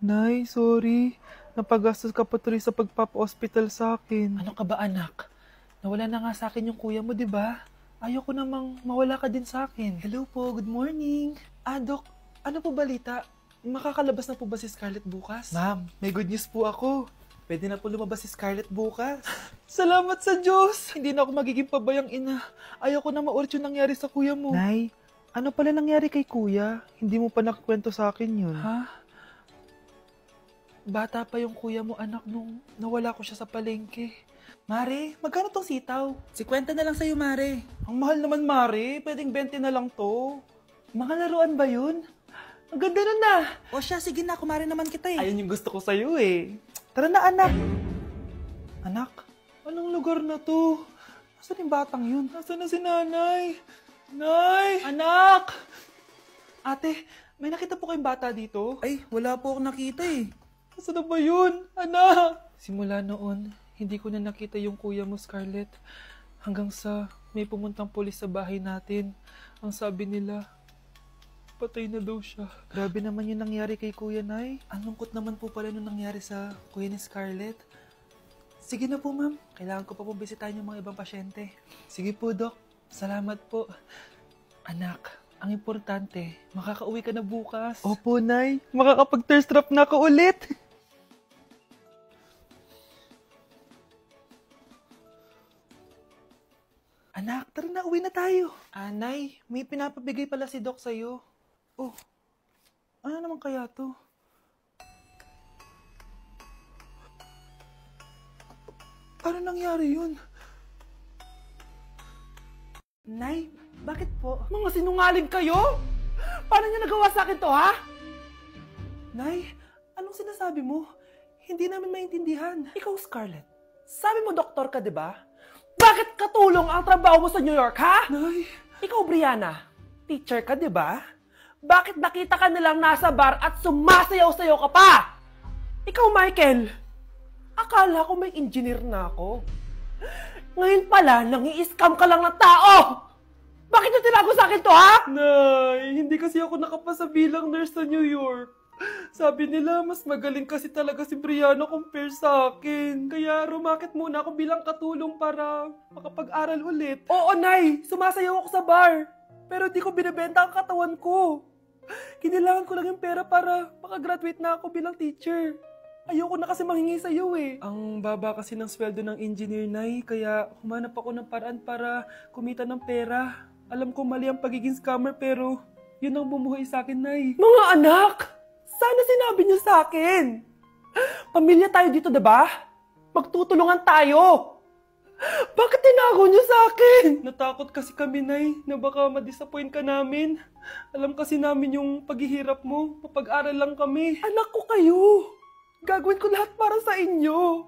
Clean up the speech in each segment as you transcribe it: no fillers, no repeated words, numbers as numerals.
Nay, sorry. Napagastos ka pa tuloy sa pagpapa-hospital sa akin. Ano ka ba anak? Nawala na nga sa akin yung kuya mo, di ba? Ayoko namang mawala ka din sa akin. Hello po, good morning. Dok, ano po balita? Makakalabas na po ba si Scarlett bukas? Ma'am, may good news po ako. Pwede na po lumabas si Scarlett bukas. Salamat sa Diyos! Hindi na ako magiging pabayang ina. Ayoko na maulit yung nangyari sa kuya mo. Nay, ano pala nangyari kay kuya? Hindi mo pa nakikwento sa akin yun. Ha? Bata pa yung kuya mo anak nung nawala ko siya sa palengke. Mare, magkano tong sitaw? 50 na lang sa'yo, Mare. Ang mahal naman, Mare. Pwedeng 20 na lang to. Mga laruan ba yun? Ang ganda nun na. O siya, sige na, kumare naman kita eh. Ayun yung gusto ko sa'yo eh. Tara na, anak. Anak, anong lugar na to? Nasaan yung batang yun? Nasaan na si nanay? Nay! Anak! Ate, may nakita po kayong bata dito? Ay, wala po akong nakita eh. Nasaan na ba yun? Anak! Simula noon, hindi ko na nakita yung kuya mo, Scarlett. Hanggang sa may pumuntang pulis sa bahay natin. Ang sabi nila, patay na daw siya. Grabe naman yung nangyari kay Kuya Nay. Ang lungkot naman po pala nung nangyari sa kuya ni Scarlett. Sige na po, ma'am. Kailangan ko pa pong bisitahin yung mga ibang pasyente. Sige po, Dok. Salamat po. Anak, ang importante, makakauwi ka na bukas. Opo, Nay. Makakapag-thirst trap na ako ulit. Anak, tara na, uwi na tayo. Nay, may pinapabigay pala si Doc sa'yo. Oh, ano naman kaya to? Paano nangyari yun? Nay, bakit po? Mga sinungaling kayo? Paano niya nagawa sa akin to, ha? Nay, anong sinasabi mo? Hindi namin maintindihan. Ikaw, Scarlett, sabi mo doktor ka, di ba? Bakit katulong ang trabaho mo sa New York, ha? Nay! Ikaw, Brianna, teacher ka, di ba? Bakit nakita ka nilang nasa bar at sumasayaw-sayaw ka pa? Ikaw, Michael, akala ko may engineer na ako. Ngayon pala, nangi-scam ka lang ng tao! Bakit niyo tinago sa akin to, ha? Nay, hindi kasi ako nakapasa bilang nurse sa New York. Sabi nila, mas magaling kasi talaga si Brianna compare sa akin. Kaya rumakit muna ako bilang katulong para makapag-aral ulit. Oo, Nay, sumasayaw ako sa bar. Pero di ko binibenta ang katawan ko. Kailangan ko lang yung pera para makagraduate na ako bilang teacher. Ayoko na kasi manghingi sa'yo eh. Ang baba kasi ng sweldo ng engineer, Nay, kaya humanap ako ng paraan para kumita ng pera. Alam ko mali ang pagiging scammer pero yun ang bumuhay sa akin, Nay. Mga anak! Sana sinabi niyo sa akin. Pamilya tayo dito, diba? Magtutulungan tayo. Bakit tinago niyo sa akin? Natakot kasi kami, Nay, na baka ma-disappoint ka namin. Alam kasi namin yung paghihirap mo. Mapag-aral lang kami. Anak ko kayo. Gagawin ko lahat para sa inyo.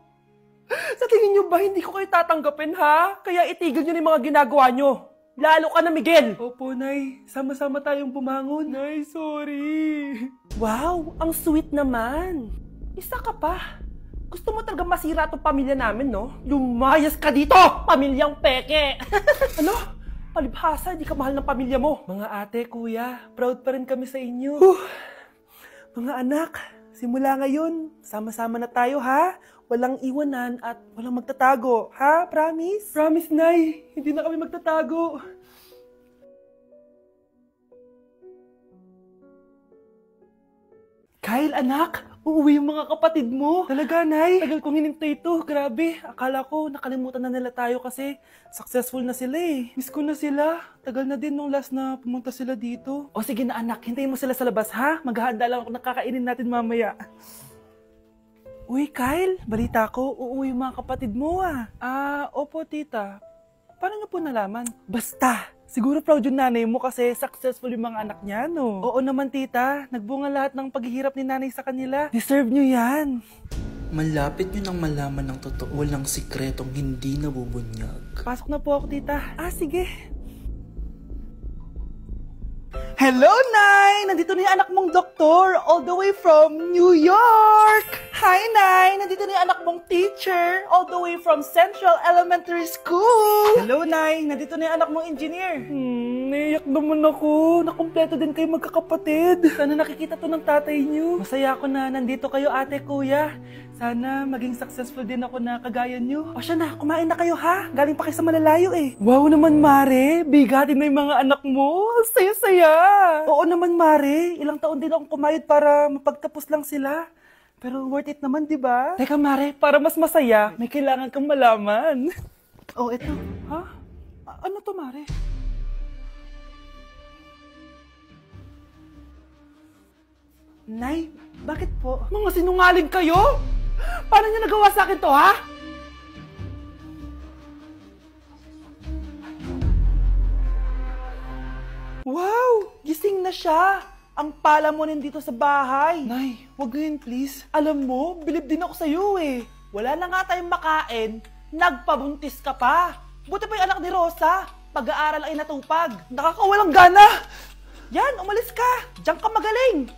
Sa tingin niyo ba hindi ko kayo tatanggapin, ha? Kaya itigil niyo na yung mga ginagawa niyo. Lalo ka na, Miguel. Opo, Nay. Sama-sama tayong bumangon. Nay, sorry. Wow, ang sweet naman. Isa ka pa. Gusto mo talaga masira itong pamilya namin, no? Lumayas ka dito, pamilyang peke! Ano? Palibhasa, di ka mahal ng pamilya mo. Mga ate, kuya, proud pa rin kami sa inyo. Mga anak, simula ngayon, sama-sama na tayo, ha? Walang iwanan at walang magtatago, ha? Promise? Promise, Nay. Hindi na kami magtatago. Kyle, anak, uuwi yung mga kapatid mo. Talaga, Nay? Tagal kong hinintay ito. Grabe, akala ko nakalimutan na nila tayo kasi successful na sila eh. Miss ko na sila. Tagal na din nung last na pumunta sila dito. O sige na anak, hintayin mo sila sa labas ha. Maghahanda lang ako ng kakainin natin mamaya. Uy, Kyle, balita ko, uuwi yung mga kapatid mo ah. Opo, tita. Paano niyo po nalaman? Basta, siguro proud yung nanay mo kasi successful yung mga anak niya, no? Oo naman, tita. Nagbunga lahat ng paghihirap ni nanay sa kanila. Deserve nyo yan. Malapit nyo nang malaman ng totoo, walang sikretong hindi nabubunyag. Pasok na po ako, tita. Sige. Hello, Nay! Nandito na yung anak mong doktor, all the way from New York! Hi, Nay! Nandito na yung anak mong teacher, all the way from Central Elementary School! Hello, Nay! Nandito na yung anak mong engineer. Naiyak naman ako. Nakumpleto din kayo magkakapatid. Sana nakikita to ng tatay niyo. Masaya ako na nandito kayo, ate, kuya. Sana maging successful din ako na kagaya niyo. O siya na, kumain na kayo ha? Galing pa kayo sa malalayo eh. Wow naman, Mare. Bigatin na yung mga anak mo. Saya-saya. Oo naman, Mare. Ilang taon din akong kumayod para mapagtapos lang sila. Pero worth it naman, di ba? Teka, Mare, para mas masaya, may kailangan kang malaman. Oh, ito. Ha? Ano to, Mare? Nay, bakit po? Mga sinungaling kayo? Paano niyo nagawa sa akin to, ha? Wow! Gising na siya! Ang pala mo nandito sa bahay. Nay, wag ngayon please. Alam mo, bilib din ako sa'yo eh. Wala na nga tayong makain, nagpabuntis ka pa. Buti pa yung anak ni Rosa, pag-aaral ay natupag. Nakakawalang gana! Yan, umalis ka. Diyan ka magaling.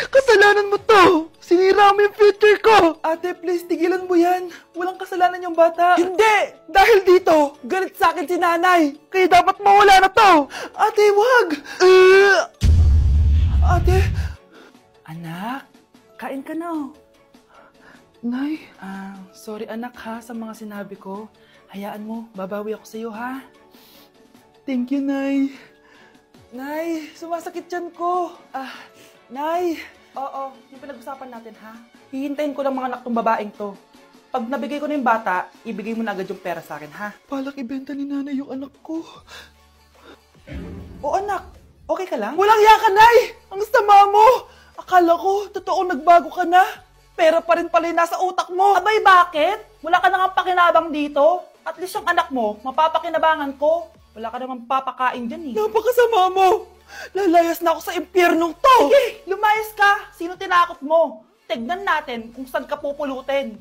Kasalanan mo to! Sinira mo yung future ko! Ate, please, tigilan mo yan. Walang kasalanan yung bata. Hindi! Dahil dito, galit sa akin si nanay. Kaya dapat mawala na to! Ate, wag! Ate! Anak, kain ka na oh. Nay? Sorry anak ha sa mga sinabi ko. Hayaan mo, babawi ako sa'yo ha. Thank you, Nay. Nay, sumasakit yan ko. Nay, oo, yung pinag-usapan natin ha. Hihintayin ko lang mga anak tong babaeng to. Pag nabigay ko na yung bata, ibigay mo na agad yung pera sa akin ha. Palak ibenta ni nanay yung anak ko. O anak, okay ka lang? Walang iya ka, Nay! Ang sama mo! Akala ko, totoo nagbago ka na. Pera pa rin pala yung nasa utak mo. Abay, bakit? Wala ka nang pakinabang dito. At least yung anak mo, mapapakinabangan ko. Wala ka namang papakain dyan eh. Napakasama mo! Lalayas na ako sa impyernong to! Sige, lumayas ka. Sino tinakot mo? Tignan natin kung saan ka pupulutin.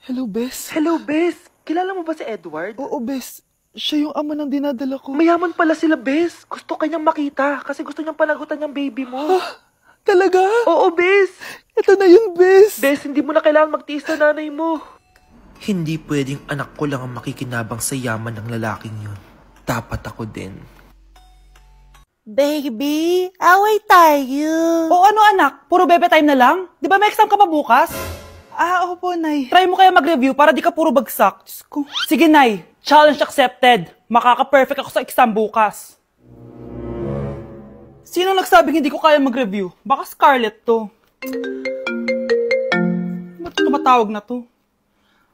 Hello, Bes. Hello, Bes. Kilala mo ba si Edward? Oo, Bes. Siya yung ama ng dinadala ko. Mayaman pala sila, Bes. Gusto kanyang makita kasi gusto niyang panagutan yung baby mo. Talaga? Oo, Bes. Ito na yun, Bes. Bes, hindi mo na kailangan magtiis na nanay mo. Hindi pwedeng anak ko lang ang makikinabang sa yaman ng lalaking yun. Dapat ako din. Baby, away tayo. O ano anak, puro bebe time na lang? Di ba may exam ka pa bukas? Opo, Nay. Try mo kaya mag-review para di ka puro bagsak. Sige, Nay. Challenge accepted. Makaka-perfect ako sa exam bukas. Sino nagsabing hindi ko kaya mag-review? Baka Scarlett to. Ba't tumatawag na to?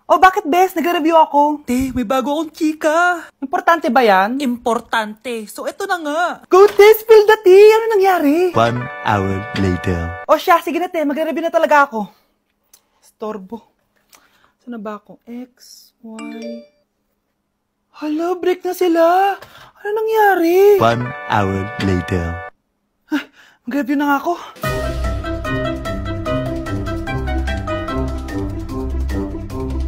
Oh, bakit, Bes? Nagre-review ako. Te, may bago akong chika. Importante ba yan? Importante. So, eto na nga. Go, Te! Spill the tea! Ano nangyari? 1 hour later. O siya, sige na, Te. Magre-review na talaga ako. Storbo. Saan na ba ako? X, Y... Hala, break na sila. Ano nangyari? 1 hour later. Mag-review na nga ako.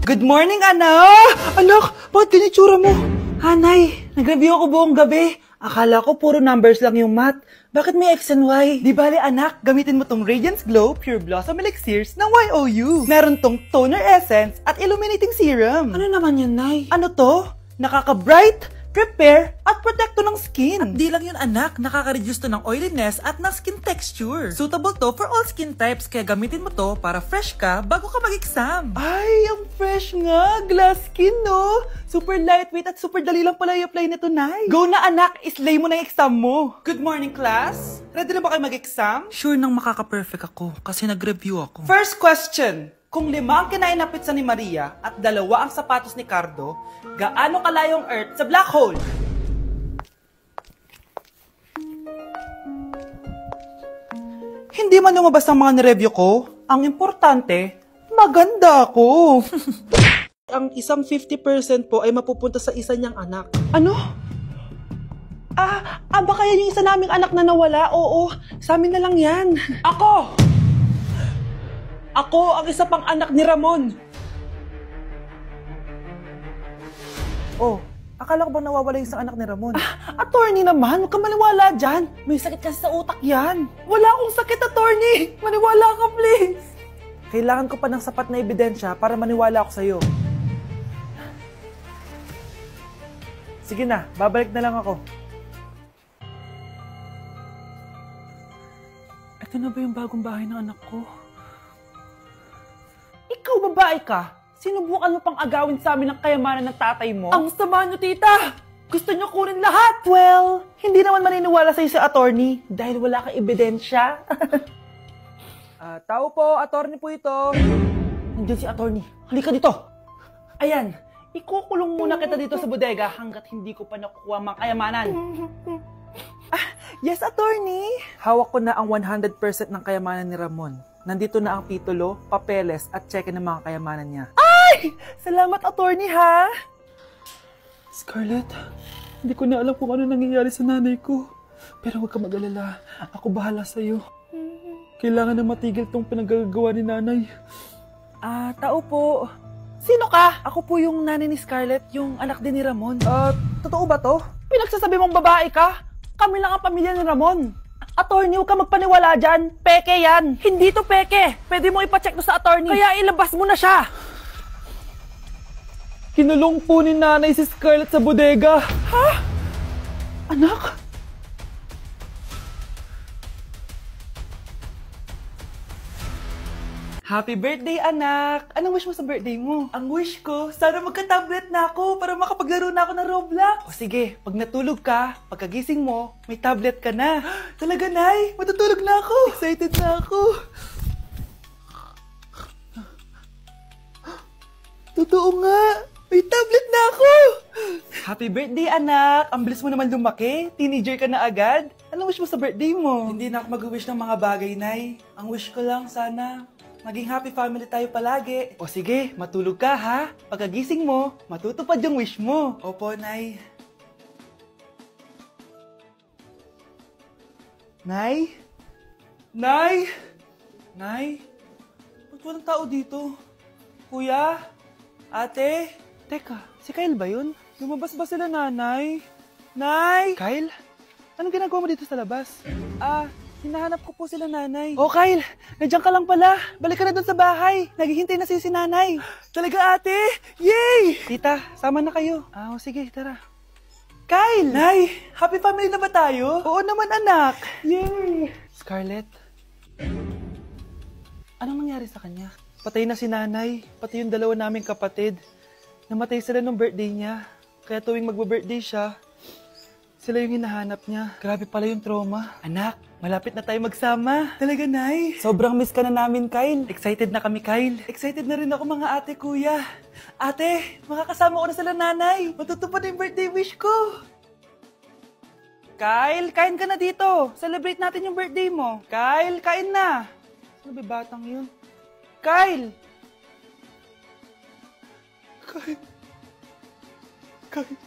Good morning, anak! Anak, bakit tinitsura mo? Hanay, nag-review ako buong gabi. Akala ko puro numbers lang yung math. Bakit may X and Y? Di bale, anak, gamitin mo tong Radiance Glow Pure Blossom Elixirs ng YOU. Meron tong toner essence at illuminating serum. Ano naman yun, Nay? Ano to? Nakaka-bright, repair, at protecto ng skin. At di lang yun anak, nakaka-reduce to ng oiliness at ng skin texture. Suitable to for all skin types, kaya gamitin mo to para fresh ka bago ka mag-exam. Ay, ang fresh nga. Glass skin, no? Super lightweight at super dali lang pala i-apply nito, Nay. Go na, anak. Islay mo na yung exam mo. Good morning, class. Ready na ba kayo mag-exam? Sure nang makaka-perfect ako kasi nag-review ako. First question. Kung 5 ang kinain na pizza ni Maria at 2 ang sapatos ni Cardo, gaano kalayo ang Earth sa black hole? Hindi man lumabas ang mga nireview ko. Ang importante, maganda ako. Ang isang 50% po ay mapupunta sa isa niyang anak. Ano? Baka yan yung isa naming anak na nawala? Oo, sa amin na lang yan. Ako! Ako ang isa pang anak ni Ramon. Oh, Akala ko bang nawawala yung isang anak ni Ramon? Attorney naman, huwag ka maniwala dyan. May sakit kasi sa utak yan. Wala akong sakit, attorney. Maniwala ka, please. Kailangan ko pa ng sapat na ebidensya para maniwala ako sa'yo. Sige na, babalik na lang ako. Ito na ba yung bagong bahay ng anak ko? Ikaw, babae ka. Sinubukan mo pang agawin sa amin ang kayamanan ng tatay mo? Ang sama nyo, tita! Gusto nyo kunin lahat! Well, hindi naman maniniwala sa'yo si attorney dahil wala kang ebidensya. Tao po, attorney po ito. Nandiyan si attorney. Halika dito! Ayan, ikukulong muna kita dito sa bodega hanggat hindi ko pa nakukuha mga kayamanan. Yes, attorney. Hawak ko na ang 100% ng kayamanan ni Ramon. Nandito na ang titulo, papeles at cheque ng mga kayamanan niya. Ay! Salamat, attorney, ha? Scarlett, hindi ko na alam kung ano nangyayari sa nanay ko. Pero huwag ka mag-alala. Ako bahala sa'yo. Kailangan na matigil tong pinagagawa ni nanay. Tao po. Sino ka? Ako po yung nanay ni Scarlett, yung anak din ni Ramon. Totoo ba to? Pinagsasabi mong babae ka? Kami lang ang pamilya ni Ramon. Attorney, huwag ka magpaniwala dyan. Peke yan. Hindi to peke. Pwede mo ipacheck to sa attorney. Kaya ilabas mo na siya. Kinulong po ni nanay si Scarlett sa bodega. Ha? Anak? Happy birthday, anak! Anong wish mo sa birthday mo? Ang wish ko, sana magka-tablet na ako para makapaglaro na ako ng Roblox. O sige, pag natulog ka, pagkagising mo, may tablet ka na. Talaga, Nay? Matutulog na ako. Excited na ako. Totoo nga. May tablet na ako. Happy birthday, anak! Ang bilis mo naman lumaki. Teenager ka na agad. Anong wish mo sa birthday mo? Hindi na ako mag-wish ng mga bagay, Nay. Ang wish ko lang, sana maging happy family tayo palagi. O sige, matulog ka ha. Pagkagising mo, matutupad yung wish mo. Opo, Nay. Nay? Nay? Nay? Ba't walang tao dito? Kuya? Ate? Teka, si Kyle ba yun? Lumabas ba sila, nanay? Nay? Kyle? Anong ginagawa mo dito sa labas? Hinahanap ko po sila, nanay. Oh, Kyle! Nandiyan ka lang pala. Balik ka na doon sa bahay. Naghihintay na si nanay. Talaga, ate? Yay! Tita, sama na kayo. Sige, tara. Kyle! Nay, happy family na ba tayo? Oo naman, anak. Yay! Scarlett, anong nangyari sa kanya? Patay na si nanay, pati yung dalawa naming kapatid. Namatay sila nung birthday niya. Kaya tuwing magbe-birthday siya, sila yung hinahanap niya. Grabe pala yung trauma. Anak, malapit na tayo magsama. Talaga, Nay. Sobrang miss ka na namin, Kyle. Excited na kami, Kyle. Excited na rin ako, mga ate, kuya. Ate, makakasama ko na sila, nanay. Matutupad na yung birthday wish ko. Kyle, kain ka na dito. Celebrate natin yung birthday mo. Kyle, kain na. Sino ba batang yun? Kyle! Kyle.